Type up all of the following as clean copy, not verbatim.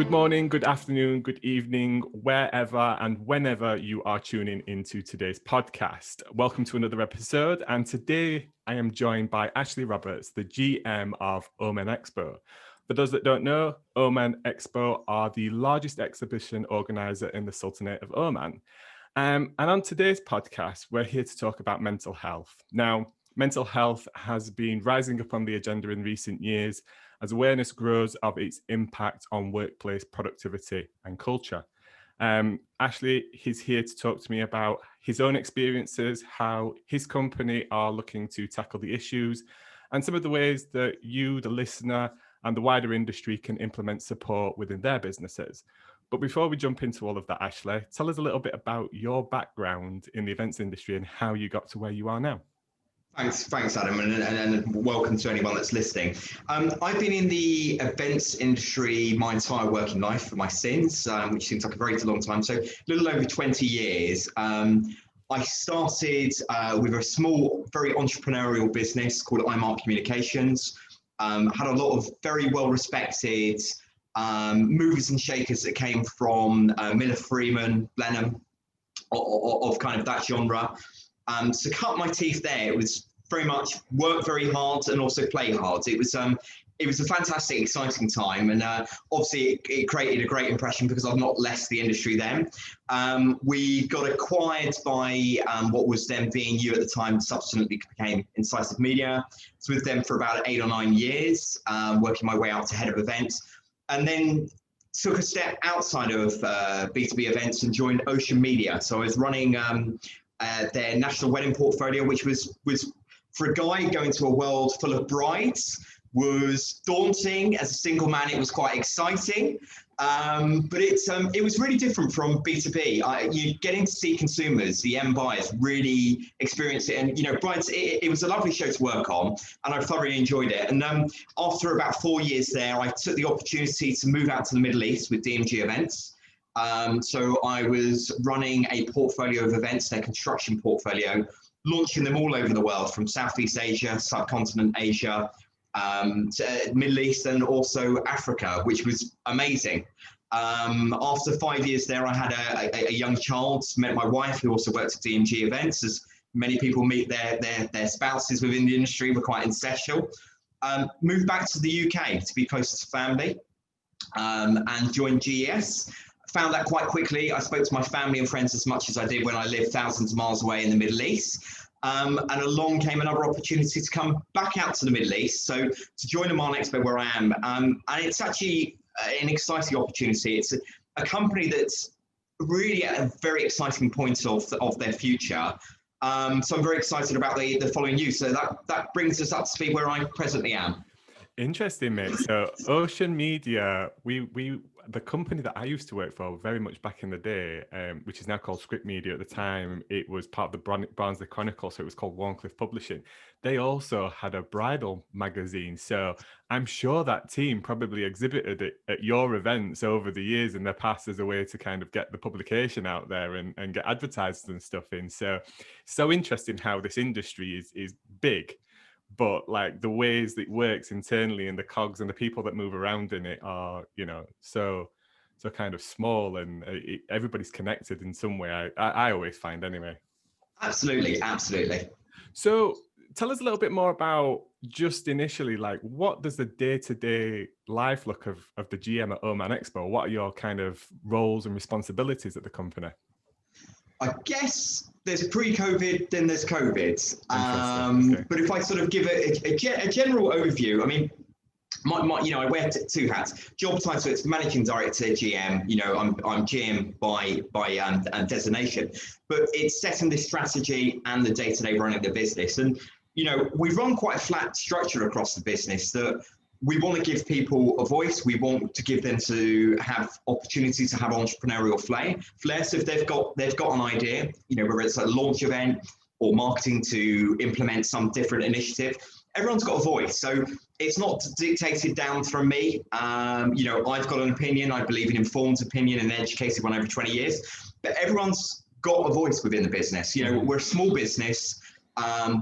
Good morning, good afternoon, good evening, wherever and whenever you are tuning into today's podcast. Welcome to another episode. And today I am joined by Ashley Roberts, the GM of Omanexpo. For those that don't know, Omanexpo are the largest exhibition organizer in the Sultanate of Oman. And on today's podcast, we're here to talk about mental health. Now, mental health has been rising up on the agenda in recent years as awareness grows of its impact on workplace productivity and culture. Ashley is here to talk to me about his own experiences, how his company are looking to tackle the issues, and some of the ways that you, the listener, and the wider industry can implement support within their businesses. But before we jump into all of that, Ashley, tell us a little bit about your background in the events industry and how you got to where you are now. Thanks, Adam, and welcome to anyone that's listening. I've been in the events industry my entire working life for my sins, which seems like a very long time. So a little over 20 years. I started with a small, very entrepreneurial business called iMark Communications. Had a lot of very well-respected movers and shakers that came from Miller Freeman, Blenheim, of kind of that genre. To cut my teeth there, it was very much work very hard and also play hard. It was a fantastic, exciting time, and obviously it created a great impression because I've not left the industry then. We got acquired by what was then B&U at the time, subsequently became Incisive Media. So with them for about 8 or 9 years, working my way up to head of events, and then took a step outside of B2B events and joined Ocean Media. So I was running their national wedding portfolio, which was for a guy going to a world full of brides, was daunting. As a single man, it was quite exciting, but it was really different from B2B. You getting to see consumers, the end buyers, really experience it, and brides. It was a lovely show to work on, and I thoroughly enjoyed it. And after about 4 years there, I took the opportunity to move out to the Middle East with DMG Events. So I was running a portfolio of events, their construction portfolio, launching them all over the world, from Southeast Asia, subcontinent Asia, to Middle East, and also Africa, which was amazing. After 5 years there, I had a young child, met my wife, who also worked at DMG Events. As many people meet their spouses within the industry, were quite ancestral. Moved back to the UK to be closer to family, and joined GES. Found that quite quickly. I spoke to my family and friends as much as I did when I lived thousands of miles away in the Middle East. And along came another opportunity to come back out to the Middle East. So to join Omanexpo, where I am. And it's actually an exciting opportunity. It's a company that's really at a very exciting point of their future. So I'm very excited about the following news. So that brings us up to speed where I presently am. Interesting, mate. So Ocean Media, the company that I used to work for very much back in the day, which is now called Script Media. At the time, it was part of the Barnsley Chronicle, so it was called Warncliffe Publishing. They also had a bridal magazine. So I'm sure that team probably exhibited it at your events over the years in the past as a way to kind of get the publication out there and get advertised and stuff in. So interesting how this industry is big, but like the ways that it works internally and the cogs and the people that move around in it are, so kind of small, and everybody's connected in some way. I always find anyway. Absolutely. So tell us a little bit more about just initially, like, what does the day-to-day life look of the GM at Omanexpo? What are your kind of roles and responsibilities at the company? I guess there's pre-COVID, then there's COVID. Okay. But if I sort of give a general overview, I mean, I wear 2 hats. Job title, it's managing director, GM. I'm GM by designation, but it's setting the strategy and the day-to-day running the business. And we run quite a flat structure across the business that we want to give people a voice. We want to give them to have opportunity to have entrepreneurial flair. So if they've got an idea, whether it's a launch event or marketing to implement some different initiative, everyone's got a voice. So it's not dictated down from me. I've got an opinion. I believe in informed opinion and educated one over 20 years. But everyone's got a voice within the business. We're a small business.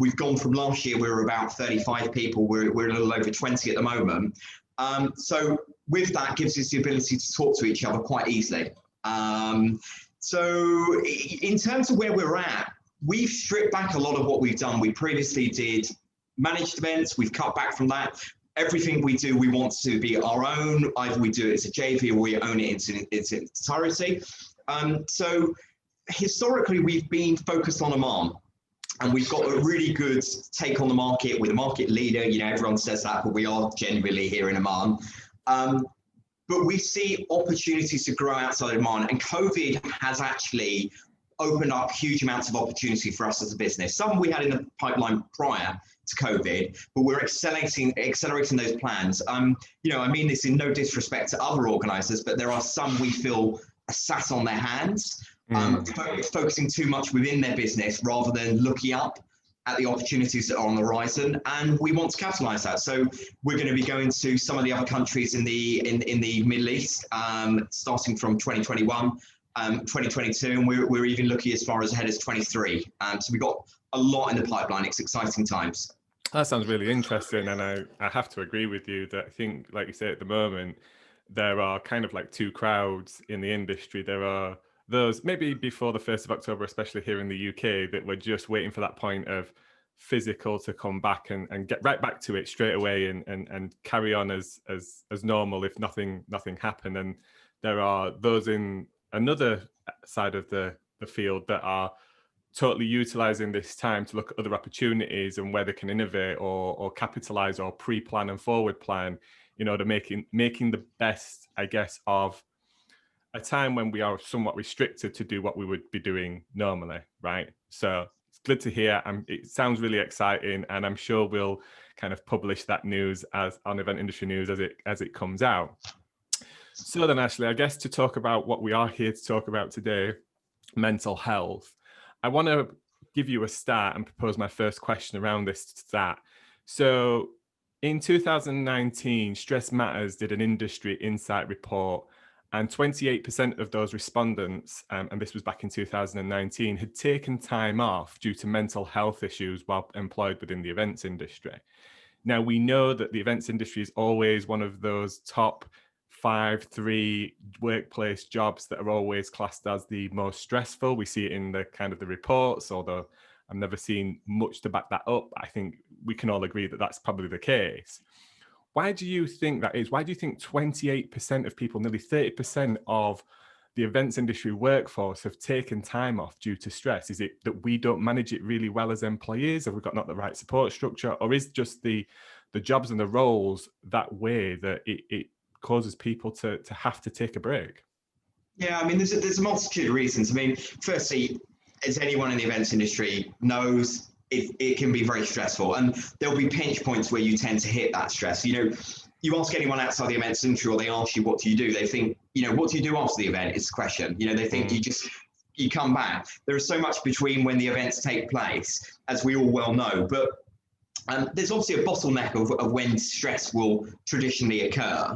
We've gone from last year, we were about 35 people. We're a little over 20 at the moment. So with that gives us the ability to talk to each other quite easily. So in terms of where we're at, we've stripped back a lot of what we've done. We previously did managed events. We've cut back from that. Everything we do, we want to be our own. Either we do it as a JV or we own it in its entirety. So historically, we've been focused on Oman. And we've got a really good take on the market. We're the market leader. You know, everyone says that, but we are genuinely here in Oman. But we see opportunities to grow outside of Oman. And COVID has actually opened up huge amounts of opportunity for us as a business. Some we had in the pipeline prior to COVID, but we're accelerating those plans. You know, I mean this in no disrespect to other organisers, but there are some we feel are sat on their hands. Focusing too much within their business rather than looking up at the opportunities that are on the horizon, and we want to capitalize that. So we're going to be going to some of the other countries in the Middle East, starting from 2021, 2022, and we're even looking as far as ahead as 23. So we've got a lot in the pipeline. It's exciting times. That sounds really interesting, and I have to agree with you that I think, like you say, at the moment there are kind of like two crowds in the industry. There are those maybe before the 1st of October, especially here in the UK, that we're just waiting for that point of physical to come back and get right back to it straight away and carry on as normal if nothing happened. And there are those in another side of the field that are totally utilizing this time to look at other opportunities and where they can innovate or capitalize or pre-plan and forward plan, you know, to making the best, I guess, of a time when we are somewhat restricted to do what we would be doing normally, right? So it's good to hear. It sounds really exciting, and I'm sure we'll kind of publish that news as on Event Industry News as it comes out. So then, Ashley, I guess to talk about what we are here to talk about today, mental health, I want to give you a start and propose my first question around this stat. So in 2019, Stress Matters did an industry insight report, and 28% of those respondents, and this was back in 2019, had taken time off due to mental health issues while employed within the events industry. Now, we know that the events industry is always one of those top 3 workplace jobs that are always classed as the most stressful. We see it in the kind of the reports, although I've never seen much to back that up. I think we can all agree that that's probably the case. Why do you think that is? Why do you think 28% of people, nearly 30% of the events industry workforce have taken time off due to stress? Is it that we don't manage it really well as employees? Have we got not the right support structure? Or is just the jobs and the roles that way that it causes people to have to take a break? Yeah, I mean, there's a multitude of reasons. I mean, firstly, as anyone in the events industry knows, it can be very stressful, and there'll be pinch points where you tend to hit that stress. You know, you ask anyone outside the events industry, or they ask you, what do you do? They think, you know, what do you do after the event is the question. You know, they think you come back. There is so much between when the events take place, as we all well know, but there's obviously a bottleneck of when stress will traditionally occur.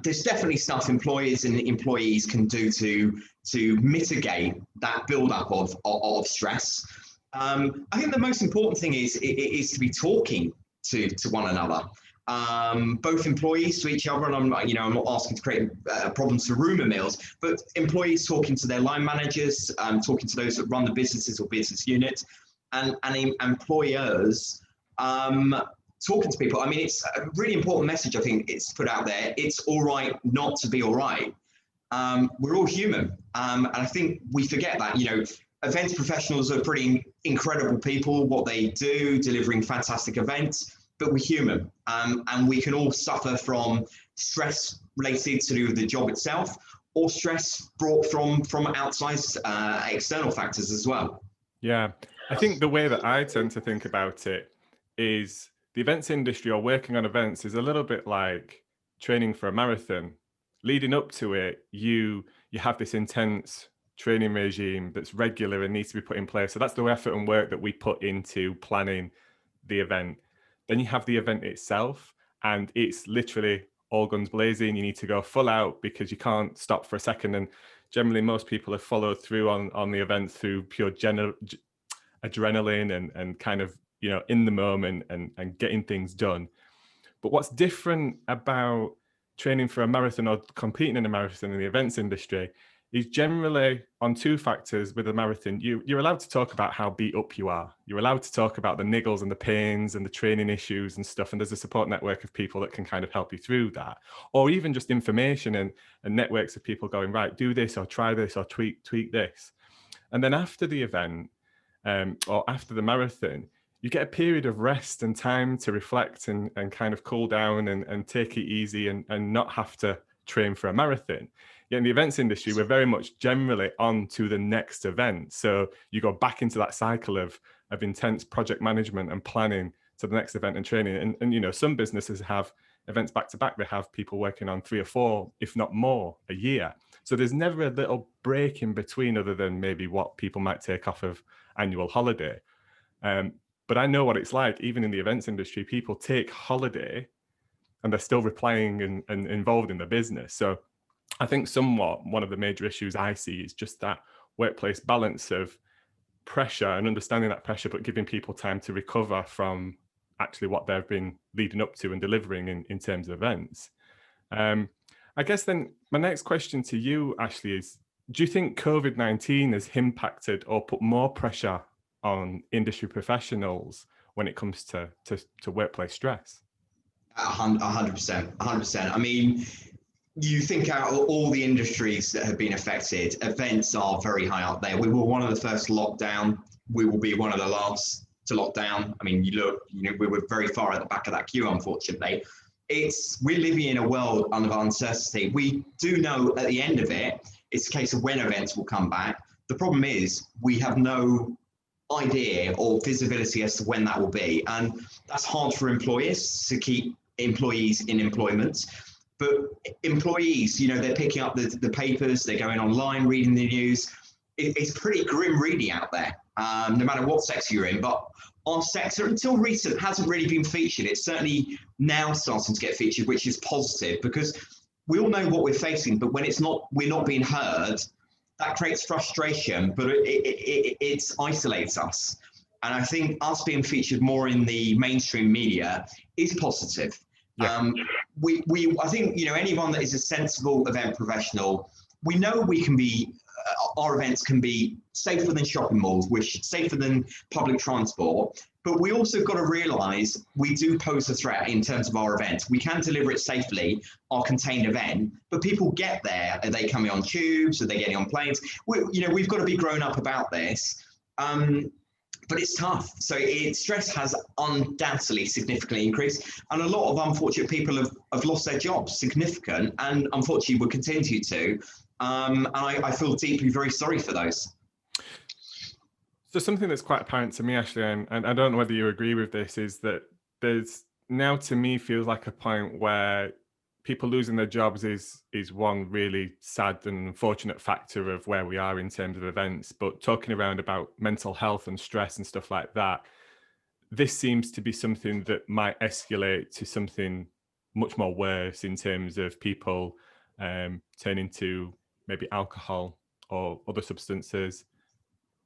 There's definitely stuff employers and employees can do to mitigate that buildup of stress. I think the most important thing is to be talking to one another, both employees to each other, and I'm not asking to create problems for rumor mills, but employees talking to their line managers, talking to those that run the businesses or business units, and employers talking to people. I mean, it's a really important message, I think, it's put out there. It's all right not to be all right. We're all human, and I think we forget that. You know, events professionals are pretty incredible people, what they do, delivering fantastic events, but we're human, and we can all suffer from stress related to the job itself, or stress brought from outside external factors as well. Yeah, I think the way that I tend to think about it is the events industry or working on events is a little bit like training for a marathon. Leading up to it, you have this intense training regime that's regular and needs to be put in place. So that's the effort and work that we put into planning the event. Then you have the event itself, and it's literally all guns blazing. You need to go full out because you can't stop for a second. And generally, most people have followed through on the event through pure adrenaline and kind of, you know, in the moment and getting things done. But what's different about training for a marathon or competing in a marathon in the events industry is generally on two factors. With a marathon, you're allowed to talk about how beat up you are. You're allowed to talk about the niggles and the pains and the training issues and stuff. And there's a support network of people that can kind of help you through that, or even just information and networks of people going, right, do this or try this or tweak this. And then after the event or after the marathon, you get a period of rest and time to reflect and kind of cool down and take it easy and not have to train for a marathon. Yeah, in the events industry, we're very much generally on to the next event. So you go back into that cycle of intense project management and planning to the next event and training. And you know, some businesses have events back to back. They have people working on 3 or 4, if not more, a year. So there's never a little break in between other than maybe what people might take off of annual holiday. But I know what it's like, even in the events industry, people take holiday and they're still replying and involved in the business. So I think somewhat one of the major issues I see is just that workplace balance of pressure and understanding that pressure, but giving people time to recover from actually what they've been leading up to and delivering in terms of events. I guess then my next question to you, Ashley, is do you think COVID-19 has impacted or put more pressure on industry professionals when it comes to workplace stress? 100%, 100%. I mean, you think out of all the industries that have been affected, events are very high up there. We were one of the first to lock down. We will be one of the last to lock down. I mean, we were very far at the back of that queue, unfortunately. We're living in a world of uncertainty. We do know at the end of it, it's a case of when events will come back. The problem is we have no idea or visibility as to when that will be. And that's hard for employers to keep employees in employment. But employees, you know, they're picking up the papers, they're going online, reading the news. It's pretty grim reading out there, no matter what sector you're in. But our sector, until recent, hasn't really been featured. It's certainly now starting to get featured, which is positive because we all know what we're facing. But when we're not being heard, that creates frustration, but it isolates us. And I think us being featured more in the mainstream media is positive. Yeah. I think, you know, anyone that is a sensible event professional, we know we can be, our events can be safer than shopping malls, safer than public transport, but we also got to realise we do pose a threat in terms of our events. We can deliver it safely, our contained event, but people get there. Are they coming on tubes? Are they getting on planes? We've got to be grown up about this. But it's tough. So stress has undoubtedly significantly increased. And a lot of unfortunate people have lost their jobs, significant, and unfortunately will continue to. And I feel deeply very sorry for those. So something that's quite apparent to me, Ashley, and I don't know whether you agree with this, is that there's now to me feels like a point where people losing their jobs is one really sad and unfortunate factor of where we are in terms of events. But talking around about mental health and stress and stuff like that, this seems to be something that might escalate to something much more worse in terms of people turning to maybe alcohol or other substances.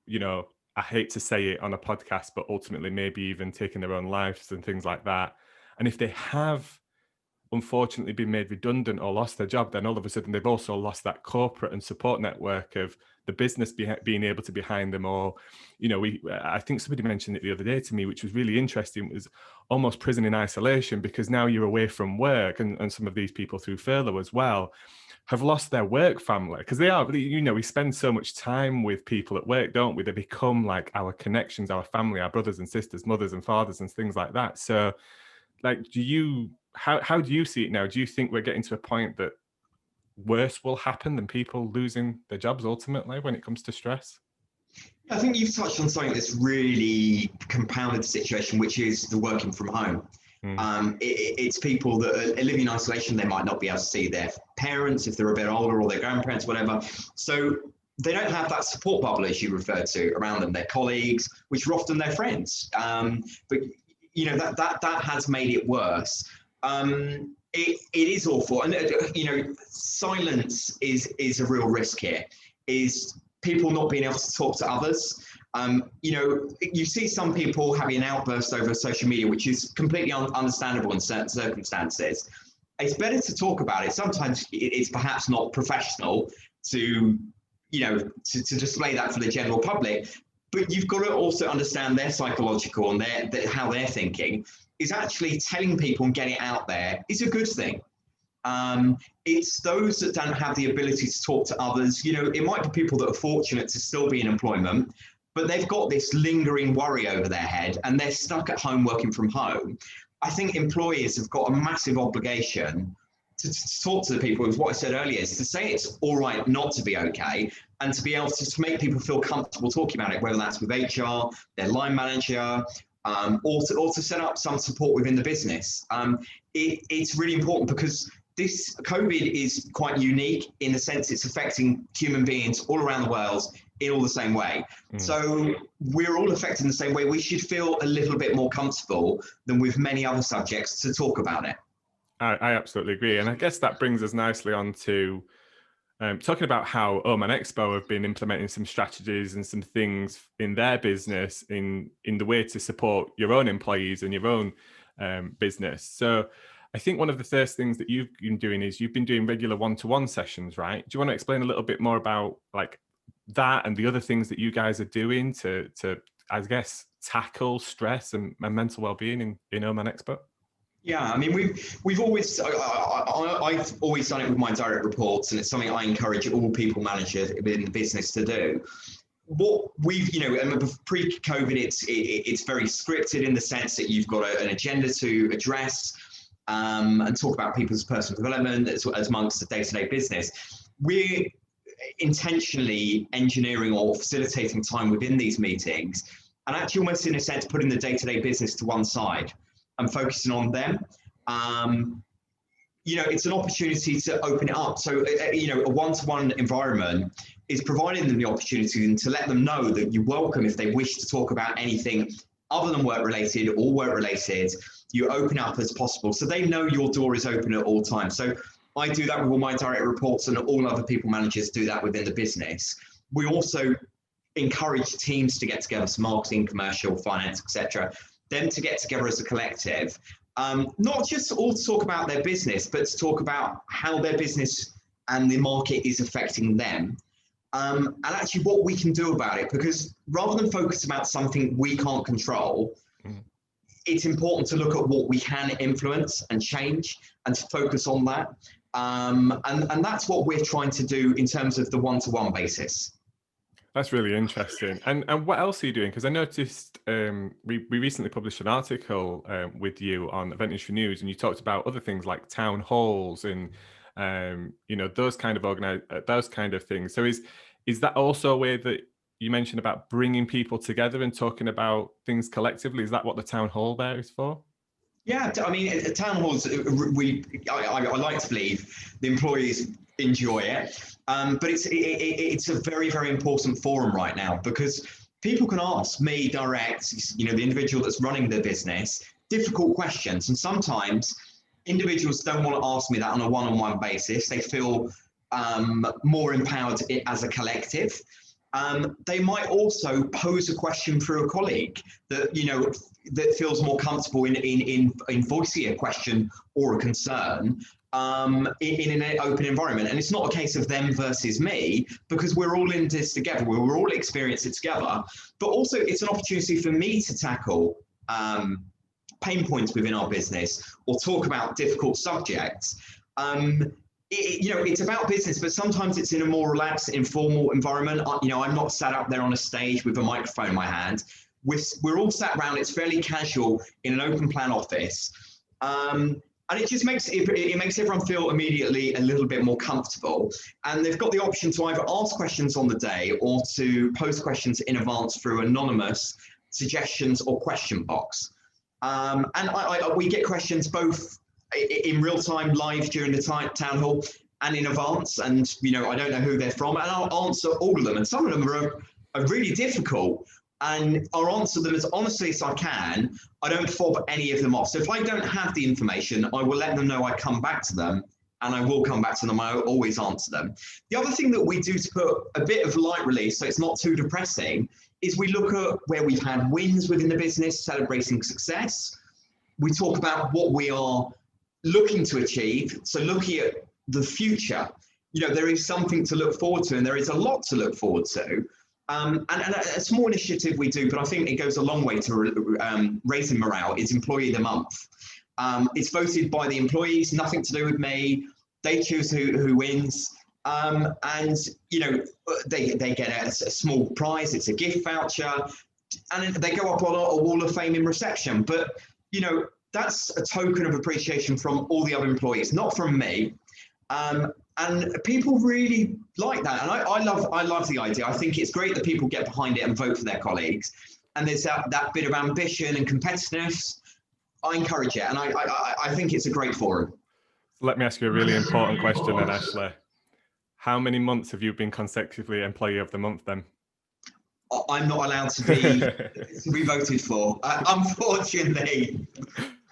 You know, I hate to say it on a podcast, but ultimately maybe even taking their own lives and things like that. And if they have unfortunately been made redundant or lost their job, then all of a sudden they've also lost that corporate and support network of the business being able to behind them. Or, you know, I think somebody mentioned it the other day to me, which was really interesting. It was almost prison in isolation, because now you're away from work, and some of these people through furlough as well have lost their work family, because they are, you know, we spend so much time with people at work, don't we? They become like our connections, our family, our brothers and sisters, mothers and fathers and things like that. So like, how do you see it now? Do you think we're getting to a point that worse will happen than people losing their jobs ultimately when it comes to stress? I think you've touched on something that's really compounded the situation, which is the working from home. It's people that are living in isolation. They might not be able to see their parents if they're a bit older, or their grandparents, whatever. So they don't have that support bubble, as you referred to, around them, their colleagues, which are often their friends. But you know, that has made it worse. It is awful, and you know, silence is a real risk here. Is people not being able to talk to others. You know, you see some people having an outburst over social media, which is completely understandable in certain circumstances. it's better to talk about it. Sometimes it's perhaps not professional to, to display that for the general public, but you've got to also understand their psychological and how they're thinking. Is actually telling people and getting it out there is a good thing. It's those that don't have the ability to talk to others. It might be people that are fortunate to still be in employment, but they've got this lingering worry over their head and they're stuck at home working from home. I think employers have got a massive obligation to talk to the people. Is what I said earlier, is to say it's all right not to be okay, and to be able to make people feel comfortable talking about it, whether that's with HR, their line manager, or to set up some support within the business. It's really important because this COVID is quite unique in the sense it's affecting human beings all around the world in all the same way. So we're all affected in the same way. We should feel a little bit more comfortable than with many other subjects to talk about it. I absolutely agree. And I guess that brings us nicely on to talking about how Omanexpo have been implementing some strategies and some things in their business in the way to support your own employees and your own business. So I think one of the first things that you've been doing is you've been doing regular one-to-one sessions, right? Do you want to explain a little bit more about like that and the other things that you guys are doing to I guess, tackle stress and mental well-being in Omanexpo? Yeah, I mean, we've always, I've always done it with my direct reports, and it's something I encourage all people managers within the business to do. What we've, pre-COVID, it's very scripted in the sense that you've got an agenda to address and talk about people's personal development as amongst the day-to-day business. We're intentionally engineering or facilitating time within these meetings, and actually almost in a sense putting the day-to-day business to one side and focusing on them. It's an opportunity to open it up. So, a one-to-one environment is providing them the opportunity and to let them know that you're welcome if they wish to talk about anything other than work-related or work-related. You open up as possible, so they know your door is open at all times. So I do that with all my direct reports, and all other people managers do that within the business. We also encourage teams to get together, so marketing, commercial, finance, etc., them to get together as a collective, not just all to talk about their business, but to talk about how their business and the market is affecting them, and actually what we can do about it. Because rather than focus about something we can't control, it's important to look at what we can influence and change, and to focus on that. And that's what we're trying to do in terms of the one-to-one basis. That's really interesting. And what else are you doing? Because I noticed we recently published an article with you on Event Industry News, and you talked about other things like town halls and those kind of things. So is that also a way that you mentioned about bringing people together and talking about things collectively? Is that what the town hall there is for? Yeah, I mean, town halls, I like to believe the employees enjoy it, but it's a very, very important forum right now, because people can ask me direct, the individual that's running the business, difficult questions. And sometimes individuals don't want to ask me that on a one-on-one basis. They feel more empowered as a collective. They might also pose a question through a colleague that that feels more comfortable in voicing a question or a concern in an open environment. And it's not a case of them versus me, because we're all in this together. We're all experiencing it together. But also, it's an opportunity for me to tackle pain points within our business or talk about difficult subjects. It's about business, but sometimes it's in a more relaxed, informal environment. I'm not sat up there on a stage with a microphone in my hand. We're all sat around. It's fairly casual in an open plan office. And it just makes everyone feel immediately a little bit more comfortable. And they've got the option to either ask questions on the day or to pose questions in advance through anonymous suggestions or question box. And we get questions both in real time, live during the town hall, and in advance. And I don't know who they're from, and I'll answer all of them. And some of them are really difficult, and I'll answer them as honestly as I can. I don't fob any of them off. So if I don't have the information, I will let them know I come back to them, and I will come back to them. I always answer them. The other thing that we do to put a bit of light release, so it's not too depressing, is we look at where we've had wins within the business, celebrating success. We talk about what we are looking to achieve, so looking at the future, there is something to look forward to, and there is a lot to look forward to. And a small initiative we do, but I think it goes a long way to raising morale, is Employee of the Month. It's voted by the employees, nothing to do with me. They choose who wins. And they get a small prize. It's a gift voucher, and they go up on a wall of fame in reception. But that's a token of appreciation from all the other employees, not from me. And people really like that, and I love the idea. I think it's great that people get behind it and vote for their colleagues. And there's that bit of ambition and competitiveness. I encourage it, and I think it's a great forum. Let me ask you a really important question then, Ashley. How many months have you been consecutively Employee of the Month then? I'm not allowed to be voted for, unfortunately.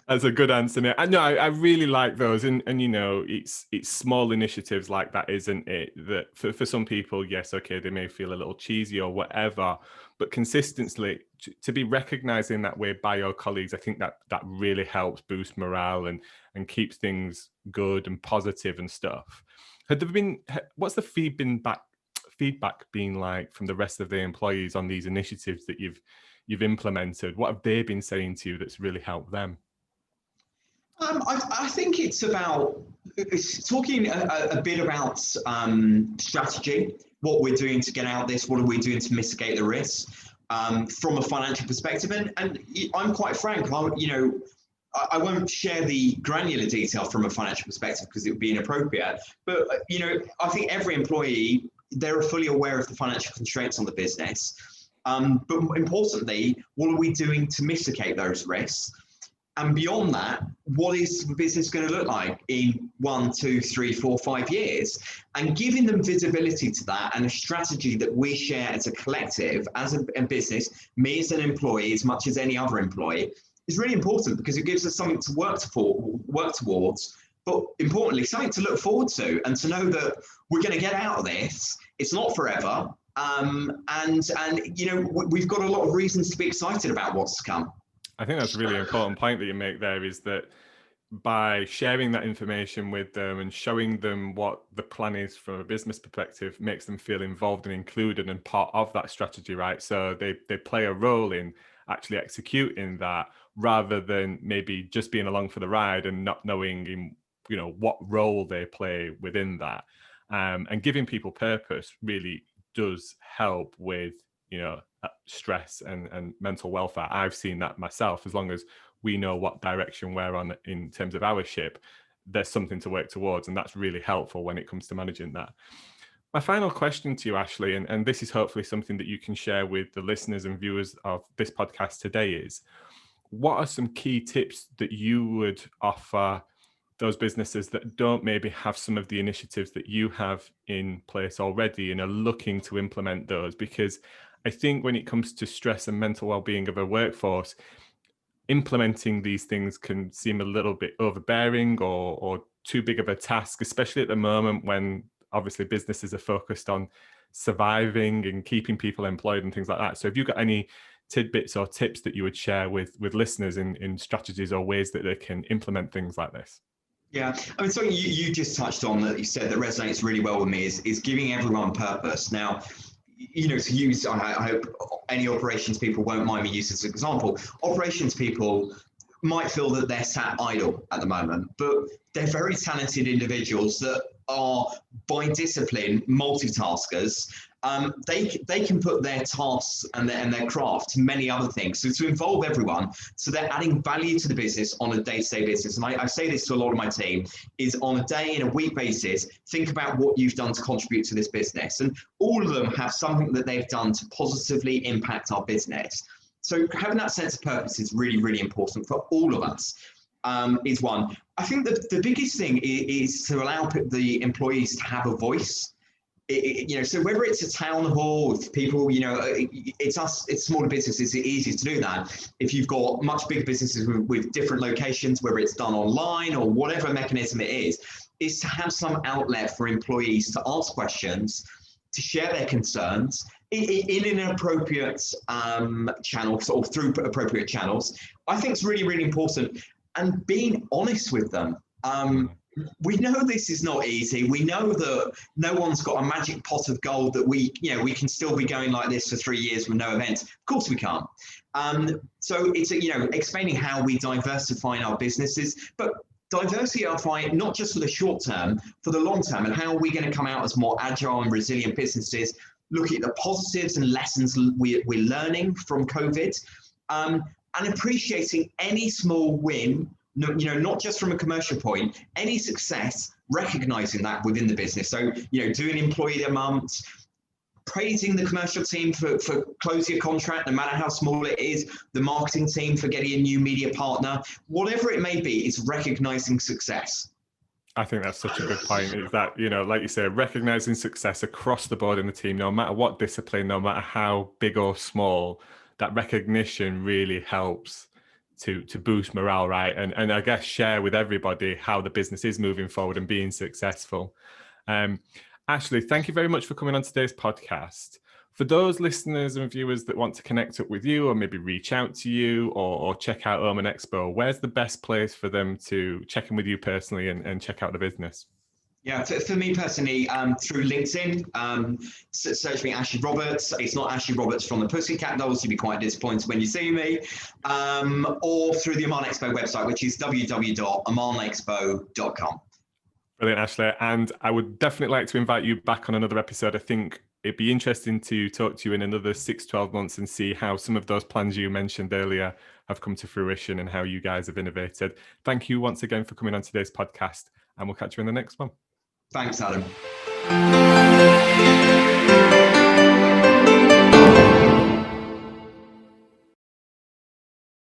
That's a good answer, Nick. I really like those, and it's small initiatives like that, isn't it? That for some people, yes, okay, they may feel a little cheesy or whatever, but consistently to be recognised in that way by your colleagues, I think that really helps boost morale and keeps things good and positive and stuff. What's the feedback been like from the rest of the employees on these initiatives that you've implemented? What have they been saying to you that's really helped them? I think it's talking a bit about strategy, what we're doing to get out this, what are we doing to mitigate the risks from a financial perspective. And I'm quite frank, I won't share the granular detail from a financial perspective because it would be inappropriate. But, I think every employee, they're fully aware of the financial constraints on the business. But importantly, what are we doing to mitigate those risks? And beyond that, what is the business going to look like in 1, 2, 3, 4, 5 years? And giving them visibility to that and a strategy that we share as a collective, as a business, me as an employee, as much as any other employee, is really important because it gives us something to work towards, but importantly, something to look forward to and to know that we're going to get out of this. It's not forever. And we've got a lot of reasons to be excited about what's to come. I think that's a really important point that you make there, is that by sharing that information with them and showing them what the plan is from a business perspective makes them feel involved and included and part of that strategy, right? So they play a role in actually executing that rather than maybe just being along for the ride and not knowing what role they play within that. And giving people purpose really does help with stress and mental welfare. I've seen that myself. As long as we know what direction we're on in terms of our ship, there's something to work towards, and that's really helpful when it comes to managing that. My final question to you, Ashley, and this is hopefully something that you can share with the listeners and viewers of this podcast today, is what are some key tips that you would offer those businesses that don't maybe have some of the initiatives that you have in place already and are looking to implement those? Because I think when it comes to stress and mental well-being of a workforce, implementing these things can seem a little bit overbearing or too big of a task, especially at the moment when obviously businesses are focused on surviving and keeping people employed and things like that. So have you got any tidbits or tips that you would share with listeners in strategies or ways that they can implement things like this? Yeah, I mean, something you just touched on that you said that resonates really well with me is giving everyone purpose. Now, to use, I hope any operations people won't mind me using this as an example. Operations people might feel that they're sat idle at the moment, but they're very talented individuals that are, by discipline, multitaskers. They can put their tasks and their craft to many other things. So to involve everyone, so they're adding value to the business on a day-to-day basis. And I say this to a lot of my team, is on a day and a week basis, think about what you've done to contribute to this business. And all of them have something that they've done to positively impact our business. So having that sense of purpose is really, really important for all of us. Is one. I think the biggest thing is to allow the employees to have a voice. So whether it's a town hall with people, it's smaller businesses, it's easier to do that. If you've got much bigger businesses with different locations, whether it's done online or whatever mechanism it is to have some outlet for employees to ask questions, to share their concerns in an appropriate channel or through appropriate channels. I think it's really, really important. And being honest with them. We know this is not easy. We know that no one's got a magic pot of gold that we can still be going like this for 3 years with no events. Of course we can't. So it's explaining how we diversify our businesses, but diversify not just for the short term, for the long term, and how are we going to come out as more agile and resilient businesses, looking at the positives and lessons we're learning from COVID, and appreciating any small win. Not just from a commercial point, any success, recognizing that within the business. So, doing employee of the month, praising the commercial team for closing a contract, no matter how small it is, the marketing team for getting a new media partner, whatever it may be, it's recognizing success. I think that's such a good point, is that, like you say, recognizing success across the board in the team, no matter what discipline, no matter how big or small, that recognition really helps to boost morale, right? And I guess share with everybody how the business is moving forward and being successful. Ashley, thank you very much for coming on today's podcast. For those listeners and viewers that want to connect up with you or maybe reach out to you or check out Omanexpo, where's the best place for them to check in with you personally and check out the business? Yeah, for me personally, through LinkedIn, search me Ashley Roberts. It's not Ashley Roberts from the Pussycat Dolls. You'll be quite disappointed when you see me. Or through the Omanexpo website, which is www.omanexpo.com. Brilliant, Ashley. And I would definitely like to invite you back on another episode. I think it'd be interesting to talk to you in another 6-12 months and see how some of those plans you mentioned earlier have come to fruition and how you guys have innovated. Thank you once again for coming on today's podcast, and we'll catch you in the next one. Thanks, Adam.